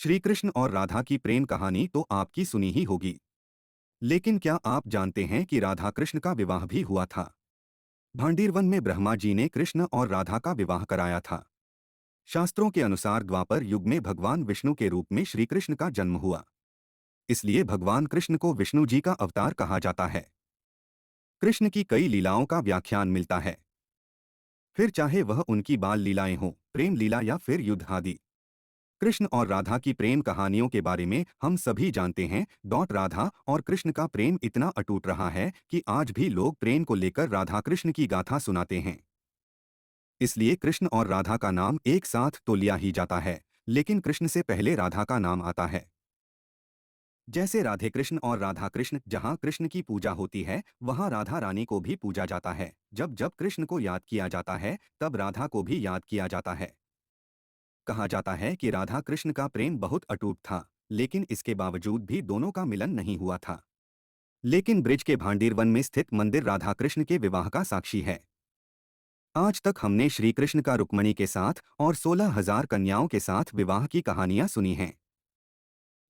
श्री कृष्ण और राधा की प्रेम कहानी तो आपकी सुनी ही होगी। लेकिन क्या आप जानते हैं कि राधा कृष्ण का विवाह भी हुआ था? भांडीरवन में ब्रह्मा जी ने कृष्ण और राधा का विवाह कराया था। शास्त्रों के अनुसार द्वापर युग में भगवान विष्णु के रूप में श्री कृष्ण का जन्म हुआ। इसलिए भगवान कृष्ण को विष्णु जी का अवतार कहा जाता है। कृष्ण की कई लीलाओं का व्याख्यान मिलता है, फिर चाहे वह उनकी बाल लीलाएं हों, प्रेम लीला या फिर युद्ध आदि। कृष्ण और राधा की प्रेम कहानियों के बारे में हम सभी जानते हैं। राधा और कृष्ण का प्रेम इतना अटूट रहा है कि आज भी लोग प्रेम को लेकर राधा कृष्ण की गाथा सुनाते हैं। इसलिए कृष्ण और राधा का नाम एक साथ तो लिया ही जाता है, लेकिन कृष्ण से पहले राधा का नाम आता है। जैसे राधे कृष्ण और राधा कृष्ण, जहाँ कृष्ण की पूजा होती है वहाँ राधा रानी को भी पूजा जाता है। जब जब कृष्ण को याद किया जाता है तब राधा को भी याद किया जाता है। कहा जाता है कि राधा कृष्ण का प्रेम बहुत अटूट था, लेकिन इसके बावजूद भी दोनों का मिलन नहीं हुआ था। लेकिन ब्रिज के भांडीर वन में स्थित मंदिर राधा कृष्ण के विवाह का साक्षी है। आज तक हमने श्री कृष्ण का रुक्मणी के साथ और 16,000 कन्याओं के साथ विवाह की कहानियां सुनी हैं।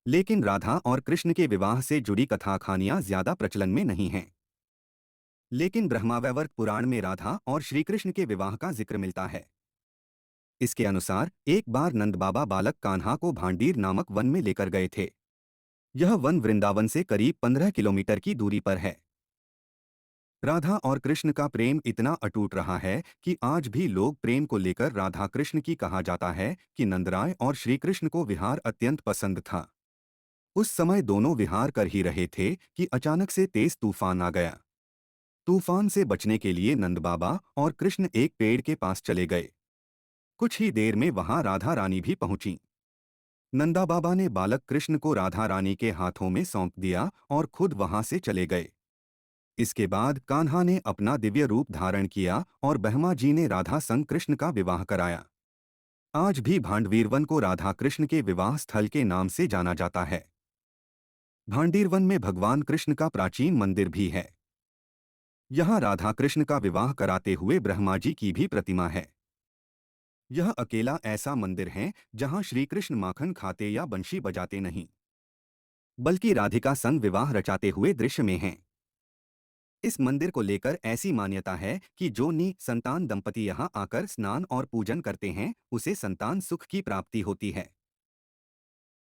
लेकिन राधा और कृष्ण के विवाह से जुड़ी कथा कहानियां ज्यादा प्रचलन में नहीं हैं। लेकिन ब्रह्मावैवर्त पुराण में राधा और श्री कृष्ण के विवाह का जिक्र मिलता है। इसके अनुसार एक बार नंद बाबा बालक कान्हा को भांडीर नामक वन में लेकर गए थे। यह वन वृंदावन से करीब 15 किलोमीटर की दूरी पर है। राधा और कृष्ण का प्रेम इतना अटूट रहा है कि आज भी लोग प्रेम को लेकर राधा कृष्ण की कहा जाता है कि नंदराय और श्री कृष्ण को विहार अत्यंत पसंद था। उस समय दोनों विहार कर ही रहे थे कि अचानक से तेज तूफान आ गया। तूफान से बचने के लिए नंद बाबा और कृष्ण एक पेड़ के पास चले गए। कुछ ही देर में वहां राधा रानी भी पहुंची। नंदा बाबा ने बालक कृष्ण को राधा रानी के हाथों में सौंप दिया और खुद वहां से चले गए। इसके बाद कान्हा ने अपना दिव्य रूप धारण किया और ब्रह्मा जी ने राधा संग कृष्ण का विवाह कराया। आज भी भांडवीरवन को राधा कृष्ण के विवाह स्थल के नाम से जाना जाता है। भांडीरवन में भगवान कृष्ण का प्राचीन मंदिर भी है। यहाँ राधा कृष्ण का विवाह कराते हुए ब्रह्मा जी की भी प्रतिमा है। यह अकेला ऐसा मंदिर है जहाँ श्री कृष्ण माखन खाते या बंशी बजाते नहीं, बल्कि राधिका संग विवाह रचाते हुए दृश्य में हैं। इस मंदिर को लेकर ऐसी मान्यता है कि जो संतान दंपति यहाँ आकर स्नान और पूजन करते हैं उसे संतान सुख की प्राप्ति होती है।